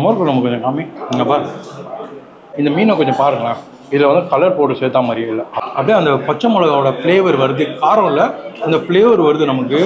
மோர் நம்ம கொஞ்சம் காமி இங்கே பாரு. இந்த மீனை கொஞ்சம் பாருங்களேன். இதில் வந்து கலர் போட்டு சேர்த்தா மாதிரியே இல்லை. அப்படியே அந்த பச்சை மிளகாவோட ஃப்ளேவர் வருது, காரம் இல்லை, அந்த ஃப்ளேவர் வருது நமக்கு.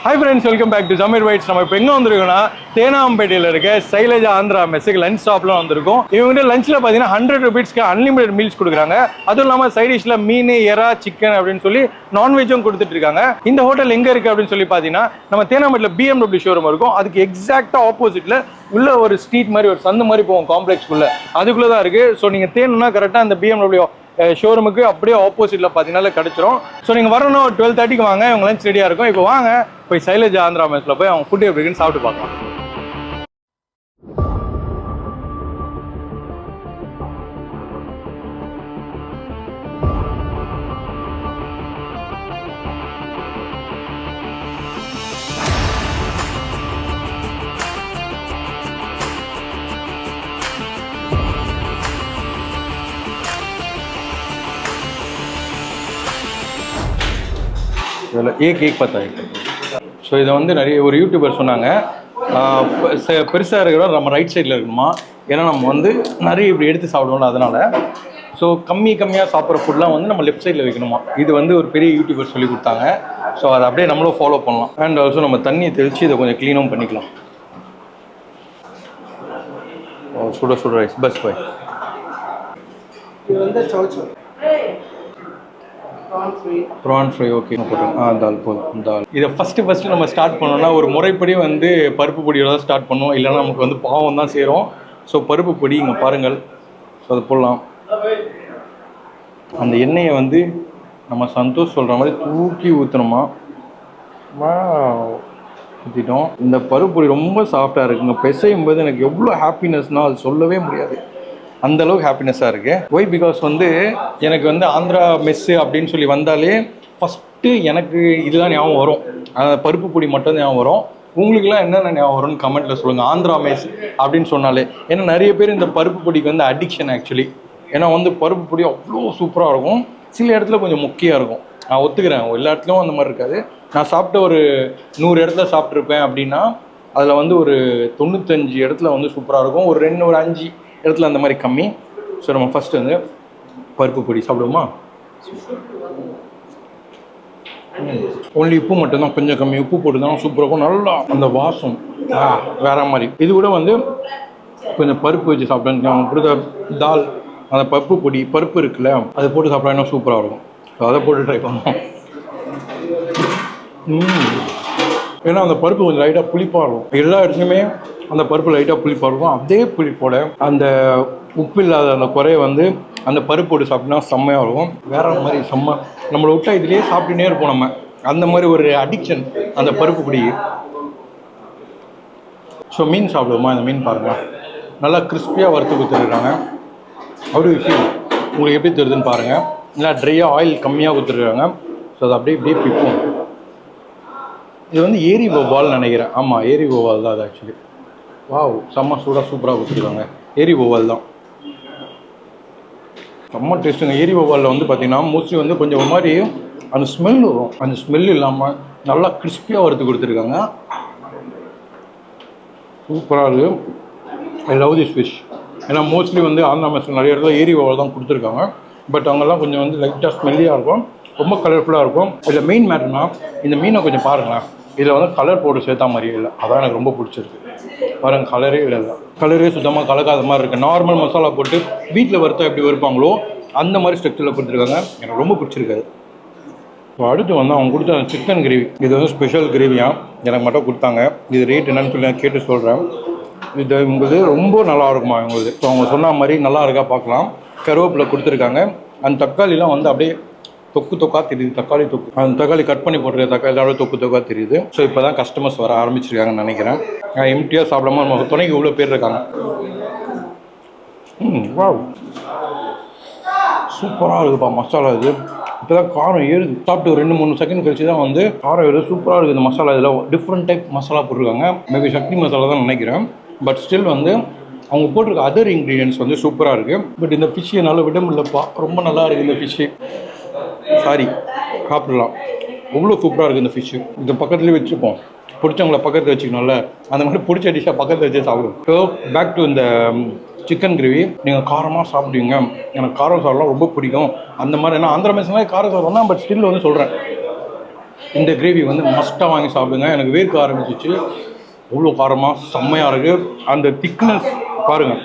Hi friends, welcome back to Sameer Whites. நம்ம இப்போ எங்கே வந்திருக்கோம்னா தேனாம்பேட்டையில் இருக்க சைலஜா ஆந்திரா மெஸ்ஸுக்கு லஞ்ச் ஸ்டாப்லாம் வந்திருக்கும். இவங்ககிட்ட லஞ்சில் பார்த்தீங்கன்னா 100 rupeesக்கு அன்லிமிடெட் மீல்ஸ் கொடுக்குறாங்க. அதுவும் இல்லாமல் சைடிஷில் மீன், எறா, சிக்கன் அப்படின்னு சொல்லி நான்வெஜ்ஜும் கொடுத்துட்டு இருக்காங்க. இந்த ஹோட்டல் எங்கே இருக்குது அப்படின்னு சொல்லி பார்த்தீங்கன்னா நம்ம தேனாம்பேட்டில் BMW ஷோரூம் இருக்கும். அதுக்கு எக்ஸாக்டாக ஆப்போசிட்டில் உள்ள ஒரு ஸ்ட்ரீட் மாதிரி ஒரு சந்து மாதிரி போவோம் காம்ப்ளெக்ஸ்க்குள்ளே, அதுக்குள்ளே தான் இருக்குது. ஸோ நீங்கள் தேணுன்னா கரெக்டாக அந்த BMW ஷோரூமுக்கு அப்படியே ஆப்போசிட்டில் பார்த்தீங்கன்னா கிடச்சிரும். ஸோ நீங்கள் வரணும் 12:30க்கு வாங்க, உங்கள் லஞ்ச் ரெடியாக இருக்கும். இப்போ வாங்க போய் சைலஜா ஆந்திரா மெஸ்ஸில் போய் அவங்க ஃபுட்டு எப்படி இருக்குன்னு சாப்பிட்டு பார்க்கலாம். இதில் கேக் பார்த்தாயிருக்கு. ஸோ இதை வந்து நிறைய ஒரு யூடியூபர் சொன்னாங்க, பெருசாக இருக்கிற நம்ம ரைட் சைடில் இருக்கணுமா, ஏன்னா நம்ம வந்து நிறைய இப்படி எடுத்து சாப்பிடுவோம்ல, அதனால். ஸோ கம்மியாக சாப்பிட்ற ஃபுட்லாம் வந்து நம்ம லெஃப்ட் சைடில் வைக்கணுமா. இது வந்து ஒரு பெரிய யூடியூபர் சொல்லி கொடுத்தாங்க. ஸோ அதை அப்படியே நம்மளும் ஃபாலோ பண்ணலாம். அண்ட் ஆல்சோ நம்ம தண்ணியை தெளித்து இதை கொஞ்சம் க்ளீனும் பண்ணிக்கலாம். சுட ரைஸ் பஸ் பாய். இது வந்து சௌச்சௌ ப்ரான் ஃப்ரை. ஓகே போட்டோம். தால் போதும். தால் இதை ஃபஸ்ட்டு நம்ம ஸ்டார்ட் பண்ணோம்னா ஒரு முறைப்படி வந்து பருப்பு பொடியோட தான் ஸ்டார்ட் பண்ணுவோம், இல்லைன்னா நமக்கு வந்து பாவம் தான் சேரும். ஸோ பருப்பு பொடி இங்கே பாருங்கள். ஸோ அதை போடலாம். அந்த எண்ணெயை வந்து நம்ம சந்தோஷ் சொல்கிற மாதிரி தூக்கி ஊற்றணுமா. ஊற்றிட்டோம். இந்த பருப்பு பொடி ரொம்ப சாஃப்டாக இருக்குங்க. பிசையும் போது எனக்கு எவ்வளோ ஹாப்பினஸ்னால் அது சொல்லவே முடியாது, அந்தளவுக்கு ஹாப்பினஸ்ஸாக இருக்குது. ஒய் பிகாஸ் வந்து எனக்கு வந்து ஆந்திரா மெஸ்ஸு அப்படின்னு சொல்லி வந்தாலே ஃபஸ்ட்டு எனக்கு இதுதான் ஞாபகம் வரும். பருப்பு பொடி மட்டும் ஞாபகம் வரும். உங்களுக்குலாம் என்னென்ன ஞாபகம் வரும்னு கமெண்ட்டில் சொல்லுங்கள். ஆந்திரா மெஸ் அப்படின்னு சொன்னாலே, ஏன்னா நிறைய பேர் இந்த பருப்பு பொடிக்கு வந்து அடிக்ஷன் ஆக்சுவலி. ஏன்னா வந்து பருப்பு பொடி அவ்வளோ சூப்பராக இருக்கும், சில இடத்துல கொஞ்சம் முக்கியம் இருக்கும். நான் ஒத்துக்கிறேன், எல்லா இடத்துலையும் அந்த மாதிரி இருக்காது. நான் சாப்பிட்ட ஒரு 100 இடத்துல சாப்பிட்ருப்பேன் அப்படின்னா அதில் வந்து ஒரு 95 இடத்துல வந்து சூப்பராக இருக்கும், ஒரு 5 இடத்துல அந்த மாதிரி கம்மி. ஸோ நம்ம ஃபஸ்ட்டு வந்து பருப்பு பொடி சாப்பிடுவோமா. ஒன்லி உப்பு மட்டும்தான் கொஞ்சம் கம்மி, உப்பு போட்டு தான் சூப்பராக இருக்கும். நல்லா அந்த வாசம் வேற மாதிரி. இது கூட வந்து கொஞ்சம் பருப்பு வச்சு சாப்பிட்டேன்னு அவங்க கொடுத்த தால், அந்த பருப்பு இருக்குல்ல, அதை போட்டு சாப்பிட்டா இன்னும் சூப்பராக இருக்கும். ஸோ அதை போட்டு ட்ரை பண்ணுவோம். ஏன்னா அந்த பருப்பு கொஞ்சம் லைட்டாக புளிப்பாக இருக்கும். எல்லா இடத்துலையுமே அந்த பருப்பு லைட்டாக புளிப்பாக இருக்கும். அதே புளிப்போட அந்த உப்பு இல்லாத அந்த குறைய வந்து அந்த பருப்பு போட்டு சாப்பிட்டோம்னா செம்மையாக இருக்கும். வேற மாதிரி செம்ம. நம்மளை விட்டா இதுலேயே சாப்பிட்டுனே இருப்போம் நம்ம. அந்த மாதிரி ஒரு அடிக்ஷன் அந்த பருப்பு பொடி. ஸோ மீன் சாப்பிடுவோமா. இந்த மீன் பாருங்கள், நல்லா கிறிஸ்பியாக வறுத்து கொடுத்துருக்காங்க. அப்படி விஷயம் உங்களுக்கு எப்படி தெரியுதுன்னு பாருங்கள். நல்லா ட்ரையாக ஆயில் கம்மியாக கொடுத்துருக்காங்க. ஸோ அதை அப்படியே இப்படியே பிப்போம். இது வந்து ஏரி வவ்வால்னு நினைக்கிறேன். ஆமாம், ஏரி வவ்வால் தான் அது ஆக்சுவலி. வாவ், செம்ம சூப்பராக கொடுத்துருக்காங்க. ஏரி வவ்வால் தான், செம்ம டேஸ்ட்டுங்க. ஏரி வவ்வாலில் வந்து பார்த்திங்கன்னா மோஸ்ட்லி வந்து கொஞ்சம் ஒரு மாதிரி அந்த ஸ்மெல் வரும். அந்த ஸ்மெல் இல்லாமல் நல்லா கிறிஸ்பியாக வறுத்து கொடுத்துருக்காங்க. சூப்பராக இருக்குது. I love this fish. ஏன்னா மோஸ்ட்லி வந்து ஆந்திரா மெஸ்ஸில் நிறைய இடத்துல ஏரி வவ்வால் தான் கொடுத்துருக்காங்க. பட் அவங்கெல்லாம் கொஞ்சம் வந்து லைட்டாக ஸ்மெல்லியாக இருக்கும், ரொம்ப கலர்ஃபுல்லாக இருக்கும். இதில் மெயின் மேட்டர்னா இந்த மீனை கொஞ்சம் பாருங்களேன். இதில் வந்து கலர் போட்டு சேர்த்தா மாதிரியே இல்லை, அதான் எனக்கு ரொம்ப பிடிச்சிருக்கு. பாருங்கள், கலரே இல்லை, கலரே சுத்தமாக கலக்காத மாதிரி இருக்குது. நார்மல் மசாலா போட்டு வீட்டில் வறுத்தா எப்படி வறுப்பாங்களோ அந்த மாதிரி ஸ்ட்ரக்சரில் கொடுத்துருக்காங்க. எனக்கு ரொம்ப பிடிச்சிருக்காது. ஸோ அடுத்து வந்து அவங்க கொடுத்த சிக்கன் கிரேவி, இது வந்து ஸ்பெஷல் கிரேவியாக எனக்கு மட்டும் கொடுத்தாங்க. இது ரேட் என்னன்னு சொல்லி நான் கேட்டு சொல்கிறேன். இது உங்களுக்கு ரொம்ப நல்லா இருக்குமா இவங்களுக்கு. ஸோ அவங்க சொன்ன மாதிரி நல்லா இருக்கா பார்க்கலாம். கருவேப்பிலை கொடுத்துருக்காங்க. அந்த தக்காளிலாம் வந்து அப்படியே தொக்கா தெரியுது. தக்காளி தொக்கு, அந்த தக்காளி கட் பண்ணி போட்டுருக்க தக்காளி அப்படியே தொக்கா தெரியுது. ஸோ இப்போ தான் கஸ்டமர்ஸ் வர ஆரம்பிச்சிருக்காங்கன்னு நினைக்கிறேன். எம்டியாக சாப்பிடாம நம்ம துணைக்கு இவ்வளோ பேர் இருக்காங்க. வாவ், சூப்பராக இருக்குப்பா மசாலா. இது இப்போ தான் காரம் ஏறுது. சாப்பிட்டு ஒரு 2-3 செகண்ட் கழிச்சு தான் வந்து காரம் ஏறுது. சூப்பராக இருக்குது இந்த மசாலா. இதில் டிஃப்ரெண்ட் டைப் மசாலா போட்டிருக்காங்க. மேபி சக்தி மசாலா தான் நினைக்கிறேன். பட் ஸ்டில் வந்து அவங்க போட்டிருக்க அதர் இன்க்ரீடியன்ஸ் வந்து சூப்பராக இருக்குது. பட் இந்த ஃபிஷ் என்னால் விட முடியலப்பா, ரொம்ப நல்லா இருக்குது இந்த ஃபிஷ்ஷு. சாரி, சாப்பிடலாம். அவ்வளோ சூப்பராக இருக்குது இந்த ஃபிஷ்ஷு. இந்த பக்கத்துலேயே வச்சுப்போம். பிடிச்சவங்கள பக்கத்தில் வச்சுக்கணும்ல, அந்த மாதிரி பிடிச்ச டிஷ்ஷாக பக்கத்தில் வச்சு சாப்பிடுவோம். ஸோ பேக் டு இந்த சிக்கன் கிரேவி. நீங்கள் காரமாக சாப்பிடுவீங்க, எனக்கு காரம் சாதம்லாம் ரொம்ப பிடிக்கும் அந்த மாதிரி. ஏன்னா ஆந்திரா மெஸ்லாம் காரம் சாதம் தான், பட் ஸ்டில் வந்து சொல்கிறேன், இந்த கிரேவி வந்து மஸ்ட்டாக வாங்கி சாப்பிடுங்க. எனக்கு வேர்க்க ஆரம்பிச்சிச்சு, அவ்வளோ காரமாக செம்மையாக இருக்குது. அந்த திக்னஸ் பாருங்கள்,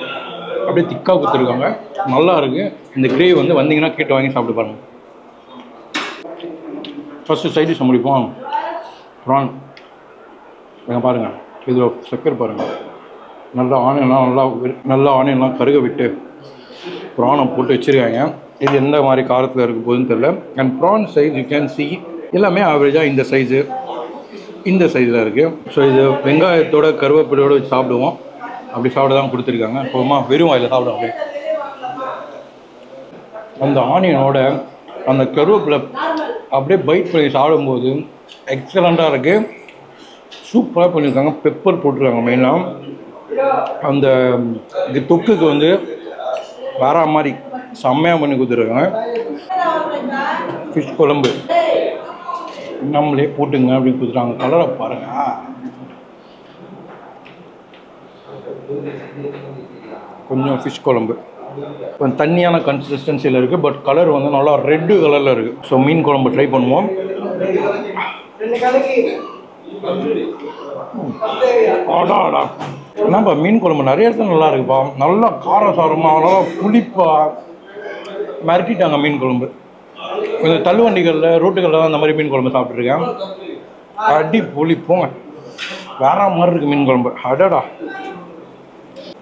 அப்படியே திக்காக கொடுத்துருக்காங்க, நல்லா இருக்குது. இந்த கிரேவி வந்து வந்தீங்கன்னா கேட்டு வாங்கி சாப்பிட்டு பாருங்கள். ஃபஸ்ட்டு சைட் டிஷ் முடிப்போம். ப்ரான் எங்கே பாருங்கள், இதில் சக்கரை பாருங்கள், நல்லா ஆனியன்லாம் கருக விட்டு ப்ரானை போட்டு வச்சுருக்காங்க. இது எந்த மாதிரி காரத்தில் இருக்க போகுதுன்னு தெரில. And prawn size you can see எல்லாமே ஆவரேஜாக இந்த சைஸு இந்த சைஸில் இருக்குது. ஸோ இது வெங்காயத்தோட கருவேப்பிலையோடு வச்சு சாப்பிடுவோம். அப்படி சாப்பிட தான் கொடுத்துருக்காங்க. போமா வெறும் வாயில் சாப்பிடும். அப்படி அந்த ஆனியனோட அந்த கருவேப்பிலை அப்படியே பைட் பண்ணி சாப்பிடும்போது எக்ஸலண்ட்டாக இருக்குது. சூப்பராக பண்ணியிருக்காங்க. பெப்பர் போட்டிருக்காங்க மெயினாக. அந்த தொக்குக்கு வந்து வேற மாதிரி செம்மையாக பண்ணி கொடுத்துருக்காங்க. ஃபிஷ் குழம்பு நம்மளே போட்டுங்க அப்படின்னு கொடுத்துருக்காங்க. கலரை பாருங்க, கொஞ்சம் ஃபிஷ் குழம்பு கொஞ்சம் தண்ணியான கன்சிஸ்டன்சியில் இருக்குது, பட் கலர் வந்து நல்லா ரெட்டு கலரில் இருக்குது. ஸோ மீன் குழம்பு ட்ரை பண்ணுவோம். ஆடா என்னப்பா மீன் குழம்பு நிறைய இடத்துல நல்லா இருக்குப்பா. நல்லா காரசாரமாக நல்லா புளிப்பாக மிரட்டிட்டாங்க மீன் குழம்பு. கொஞ்சம் தள்ளுவண்டிகளில் ரோட்டுகளில் தான் அந்த மாதிரி மீன் குழம்பு சாப்பிட்ருக்கேன். அடி புளிப்போங்க, வேற மாதிரி இருக்குது மீன் குழம்பு. அடடா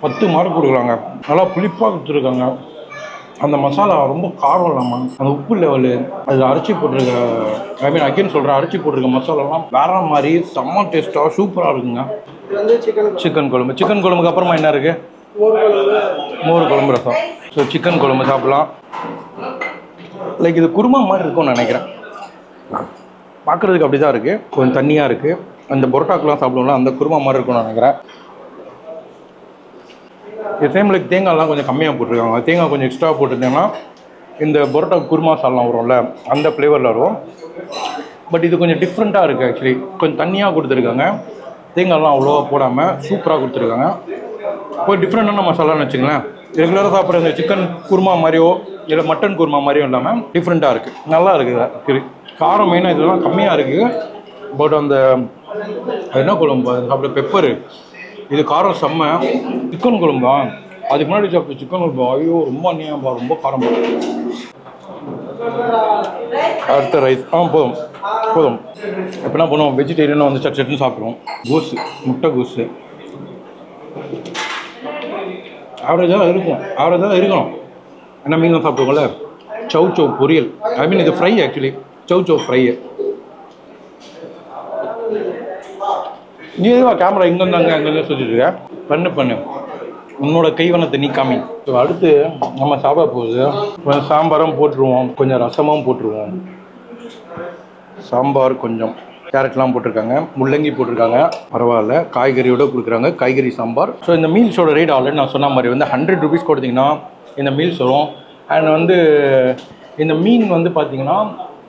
10 மார்க் கொடுக்குறாங்க. நல்லா புளிப்பாக கொடுத்துருக்காங்க. அந்த மசாலா ரொம்ப காரம் இல்லாமல் அந்த உப்பு லெவலு, அது அரைச்சி போட்டிருக்க, ஐ மீன் அகைன் சொல்கிறேன், அரைச்சி போட்டிருக்க மசாலாலாம் வேற மாதிரி செம்ம டேஸ்ட்டாக சூப்பராக இருக்குங்க. சிக்கன் குழம்பு. சிக்கன் குழம்புக்கு அப்புறமா என்ன இருக்குது? மோர் குழம்பு ரசம். ஸோ சிக்கன் குழம்பு சாப்பிட்லாம். லைக் இது குருமா மாதிரி இருக்கும்னு நினைக்கிறேன். பார்க்குறதுக்கு அப்படி தான் இருக்குது, கொஞ்சம் தண்ணியாக இருக்குது. அந்த பொரோட்டாக்கெலாம் சாப்பிடுவோம்ல, அந்த குருமா மாதிரி இருக்கும்னு நினைக்கிறேன். இது சேம் லைக் தேங்காய்லாம் கொஞ்சம் கம்மியாக போட்டிருக்காங்க. தேங்காய் கொஞ்சம் எக்ஸ்ட்ரா போட்டுருந்தீங்கன்னா இந்த பரோட்டா குருமா சால்லாம் வரும்ல, அந்த ஃப்ளேவரில் வரும். பட் இது கொஞ்சம் டிஃப்ரெண்ட்டாக இருக்குது. ஆக்சுவலி கொஞ்சம் தண்ணியாக கொடுத்துருக்காங்க, தேங்காய்லாம் அவ்வளோவா போடாமல் சூப்பராக கொடுத்துருக்காங்க. ஒரு டிஃப்ரெண்ட்டான மசாலான்னு வச்சுங்களேன். ரெகுலராக சாப்பிட்ற இந்த சிக்கன் குருமா மாதிரியோ இல்லை மட்டன் குருமா மாதிரியோ இல்லாமல் டிஃப்ரெண்ட்டாக இருக்குது, நல்லா இருக்குது. சரி, காரம் மெயினாக இதெல்லாம் கம்மியாக இருக்குது. பட் அந்த என்ன குழம்பு சாப்பிட்ற பெப்பரு, இது காரம் செம்ம. சிக்கன் குழம்பா, அதுக்கு முன்னாடி சாப்பிட்ட சிக்கன் குழம்பு ஐயோ ரொம்ப அநியாயம்பா, ரொம்ப காரம். அடுத்த ரைஸ் போதும் போதும். இப்போ என்ன பண்ணுவோம், வெஜிடேரியனாக வந்து சட்டுன்னு சாப்பிடுவோம். கோஸு, முட்டை கோஸு ஆவரேஜாக தான் இருக்கணும். என்ன மீன் சாப்பிடுவோம்ல, சௌ பொரியல், ஐ மீன் இது ஃப்ரை. ஆக்சுவலி சௌ ஃப்ரை. நீ எதுவா கேமரா இங்கேருந்தாங்க அங்கேருந்து சொல்லிட்டு பண்ணு உன்னோட கைவனத்தை நீ காமி. ஸோ அடுத்து நம்ம சாப்பிட போகுது கொஞ்சம் சாம்பாரும் போட்டுருவோம், கொஞ்சம் ரசமும் போட்டுருவோம். சாம்பார் கொஞ்சம் கேரட்லாம் போட்டிருக்காங்க, முள்ளங்கி போட்டிருக்காங்க, பரவாயில்ல. காய்கறியோடு கொடுக்குறாங்க, காய்கறி சாம்பார். ஸோ இந்த மீல்ஸோட ரேட் ஆல்ரெடி நான் சொன்ன மாதிரி வந்து 100 rupees கொடுத்தீங்கன்னா இந்த மீல்ஸ் வரும். அண்ட் வந்து இந்த மீன் வந்து பார்த்தீங்கன்னா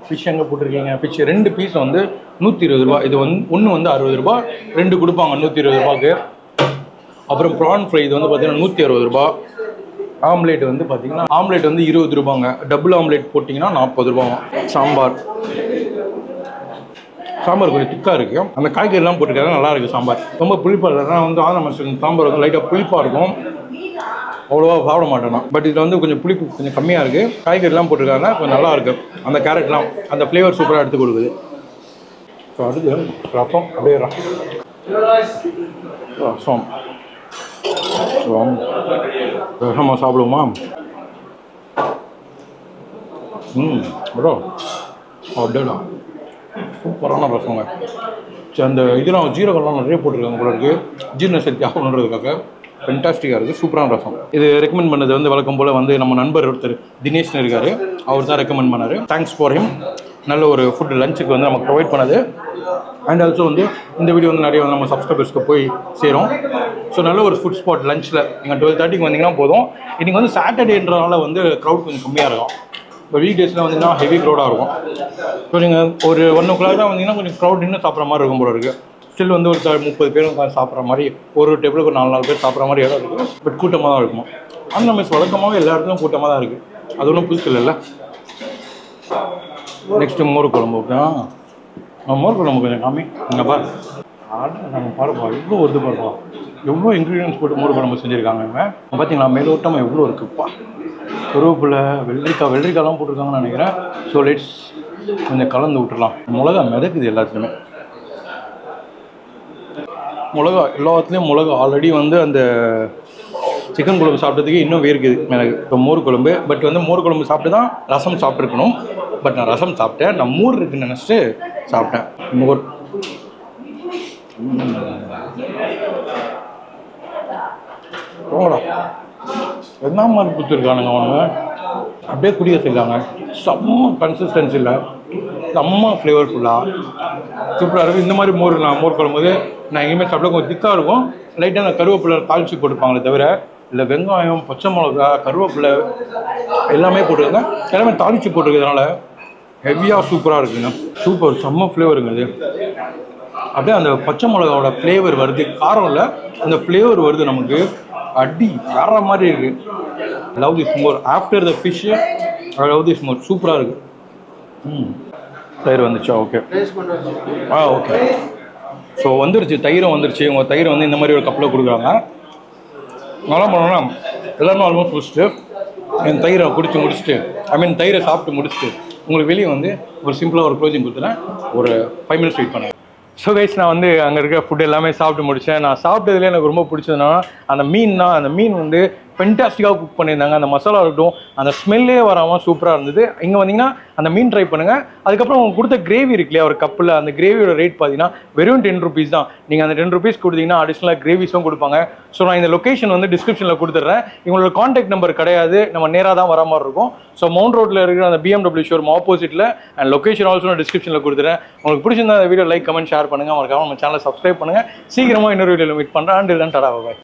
ஃபிஷ் எங்கே போட்டிருக்கீங்க, ஃபிஷ் 2 பீஸ் வந்து 120 ரூபா. இது வந்து ஒன்று வந்து 60 ரூபா, 2 கொடுப்பாங்க 120 ரூபாய்க்கு. அப்புறம் ப்ரான் ஃப்ரை இது வந்து பார்த்தீங்கன்னா 160 ரூபா. ஆம்லேட் வந்து பார்த்தீங்கன்னா ஆம்லேட் வந்து 20 ரூபாங்க. டபுள் ஆம்லேட் போட்டிங்கன்னா 40 ரூபாங்க. சாம்பார் கொஞ்சம் திக்காக இருக்குது. அந்த காய்கறிலாம் போட்டிருக்காங்க, நல்லா இருக்குது. சாம்பார் ரொம்ப புளிப்பாக இல்லை. நான் வந்து ஆந்திரா மசாலா சாம்பார் வந்து லைட்டாக புளிப்பாக இருக்கும், அவ்வளோவா சாப்பிட மாட்டேன்னா. பட் இதில் வந்து கொஞ்சம் புளிப்பு கொஞ்சம் கம்மியாக இருக்குது. காய்கறிலாம் போட்டிருக்காங்க, கொஞ்சம் நல்லா இருக்குது. அந்த கேரட்லாம் அந்த ஃப்ளேவர் சூப்பராக எடுத்து கொடுக்குது. ஸோ அடுத்து ரசம், அப்படியே ரசம் ரசமாக சாப்பிடுவோமா? ப்ரோ அப்படியேடா சூப்பரான ரசங்க. அந்த இதெல்லாம் ஜீரகம்லாம் நிறைய போட்டிருக்காங்க போல இருக்குது, ஜீரண சக்தி ஆகணுன்றதுக்காக. ஃபென்டாஸ்டிக்காக இருக்குது, சூப்பரான ரசம். இது ரெக்கமெண்ட் பண்ணது வந்து வழக்கம் போல் வந்து நம்ம நண்பர் ஒருத்தர் தினேஷ்னு இருக்கார், அவர் தான் ரெக்கமெண்ட் பண்ணார். Thanks for him. நல்ல ஒரு ஃபுட் லஞ்சுக்கு வந்து நமக்கு ப்ரொவைட் பண்ணது. அண்ட் ஆல்சோ வந்து இந்த வீடியோ வந்து நிறைய வந்து நம்ம சப்ஸ்கிரைபர்ஸ்க்கு போய் சேரும். ஸோ நல்ல ஒரு ஃபுட் ஸ்பாட் லஞ்சில் நீங்கள் 12:30 வந்தீங்கன்னா போதும். இன்றைக்கி வந்து சாட்டர்டேன்றனால வந்து க்ரௌட் கொஞ்சம் கம்மியாக இருக்கும். இப்போ வீக் டேஸில் வந்தீங்கன்னா ஹெவி க்ரௌடாக இருக்கும். ஸோ நீங்கள் ஒரு 1 o'clock தான் வந்தீங்கன்னா கொஞ்சம் க்ரௌட் இன்னும் சாப்பிட்ற மாதிரி இருக்கும் போல இருக்குது. ஸ்டில் வந்து ஒரு 30 பேர் சாப்பிட்ற மாதிரி ஒரு டேபிளுக்கு ஒரு 4 பேர் சாப்பிட்ற மாதிரி இடம் இருக்குது. பட் கூட்டமாக தான் இருக்கும். ஆந்திரா மெஸ் வழக்கமாகவே எல்லா இடத்துலையும் கூட்டமாக தான் இருக்குது. அது ஒன்றும் புதுசு இல்லைல்ல. நெக்ஸ்ட்டு மோர் குழம்பு. மோர் குழம்பு கொஞ்சம் காமி இங்கே பாரு. நம்ம பாருப்பா எவ்வளோ வருது பாருப்பா. எவ்வளோ இன்க்ரீடியன்ஸ் போட்டு மோர் குழம்பு செஞ்சுருக்காங்க. பார்த்தீங்களா மேலோட்டமாக எவ்வளோ இருக்குப்பா. கருவேப்பிலை, வெள்ளரிக்காய்லாம் போட்டிருக்காங்கன்னு நினைக்கிறேன். ஸோ லெட்ஸ் கொஞ்சம் கலந்து விட்டுடலாம். மிளகா மிதக்குது எல்லாத்துலேயுமே. மிளகா எல்லாத்துலேயும் மிளகா ஆல்ரெடி வந்து அந்த சிக்கன் குழம்பு சாப்பிட்டதுக்கு இன்னும் வேர்க்குது எனக்கு. இப்போ மோர் குழம்பு. பட் வந்து மோர் குழம்பு சாப்பிட்டு தான் ரசம் சாப்பிட்ருக்கணும். பட் நான் ரசம் சாப்பிட்டேன். நான் மோர் இருக்குன்னு நினச்சிட்டு சாப்பிட்டேன். மோர் என்ன மாதிரி கொடுத்துருக்கானுங்க அவனுங்க. அப்படியே குடிய செய்யலாங்க. செம்ம கன்சிஸ்டன்சியில் செம்ம ஃப்ளேவர்ஃபுல்லாக சூப்பராக இருக்கும். இந்த மாதிரி மோர் குழம்பு நான் எங்கேயுமே சாப்பிட கொஞ்சம் திக்காக இருக்கும். லைட்டாக நான் கருவேப்பிலை தாளித்து போட்டுருப்பாங்களே தவிர இல்லை வெங்காயம், பச்சை மிளகா, கருவேப்பிலை எல்லாமே போட்டுருங்க. எல்லாமே தாளித்து போட்டிருக்கிறதுனால ஹெவியாக சூப்பராக இருக்குங்க. சூப்பர் செம்ம ஃப்ளேவருங்க அது. அப்படியே அந்த பச்சை மிளகாவோட ஃப்ளேவர் வருது. காரம் இல்லை, அந்த ஃப்ளேவர் வருது நமக்கு. அடி வேற மாதிரி இருக்குது. Love this more. After the fish love this மோர். சூப்பராக இருக்குது. தயிர் வந்துச்சா? ஓகே. ஓகே. ஸோ வந்துருச்சு, தயிரும் வந்துருச்சு. உங்கள் தயிர் வந்து இந்த மாதிரி ஒரு கப்பில் கொடுக்குறாங்க. நல்லா பண்ணோன்னா எல்லாருமே ஆல்மோஸ்ட் முடிச்சுட்டு என் தயிரை குடிச்சு முடிச்சுட்டு தயிரை சாப்பிட்டு முடிச்சுட்டு உங்களுக்கு வெளியே வந்து ஒரு சிம்பிளாக ஒரு க்ளோசிங் கொடுத்துறேன். ஒரு 5 minutes வெயிட் பண்ணேன். ஸோ கைஸ் நான் வந்து அங்கே இருக்க ஃபுட் எல்லாமே சாப்பிட்டு முடித்தேன். நான் சாப்பிட்டதுலேயே எனக்கு ரொம்ப பிடிச்சதுன்னா அந்த மீன் வந்து ஃபென்டாஸ்டிக்காக குக் பண்ணியிருந்தாங்க. அந்த மசாலா இருக்கட்டும், அந்த ஸ்மெல்லே வராமல் சூப்பராக இருந்தது. இங்கே வந்தீங்கன்னா அந்த மீன் ட்ரை பண்ணுங்கள். அதுக்கப்புறம் அவங்க கொடுத்த கிரேவி இருக்கு இல்லையா ஒரு கப்பில், அந்த கிரேவியோட ரேட் பார்த்தீங்கன்னா வெறும் 10 rupees தான். நீங்கள் அந்த 10 rupees கொடுத்தீங்கன்னா அடிஷ்னலாக கிரேவிஸும் கொடுப்பாங்க. ஸோ நான் இந்த லொக்கேஷன் வந்து டிஸ்கிரிப்ஷனில் கொடுத்துட்றேன். இவங்களோட காண்டாக்ட் நம்பர் கிடையாது, நம்ம நேராக தான் வர மாதிரி இருக்கும். ஸோ மவுண்ட் ரோட்டில் இருக்கிற அந்த BMW ஷோரூம் ஆப்போசிட்டில் அண்ட் லொக்கேஷன் ஆல்சோ நான் டிஸ்கிரிப்ஷனில் கொடுத்துறேன். உங்களுக்கு பிடிச்சிருந்தா அந்த வீடியோ லைக், கமெண்ட், ஷேர் பண்ணுங்கள். மறக்காம நம்ம சேனலை சப்ஸ்கிரைப் பண்ணுங்கள். சீக்கிரமாக இன்னொரு வீடியோவில் மீட் பண்ணுறேன். அண்ட் இல்லைன்னு டாடா பாய்.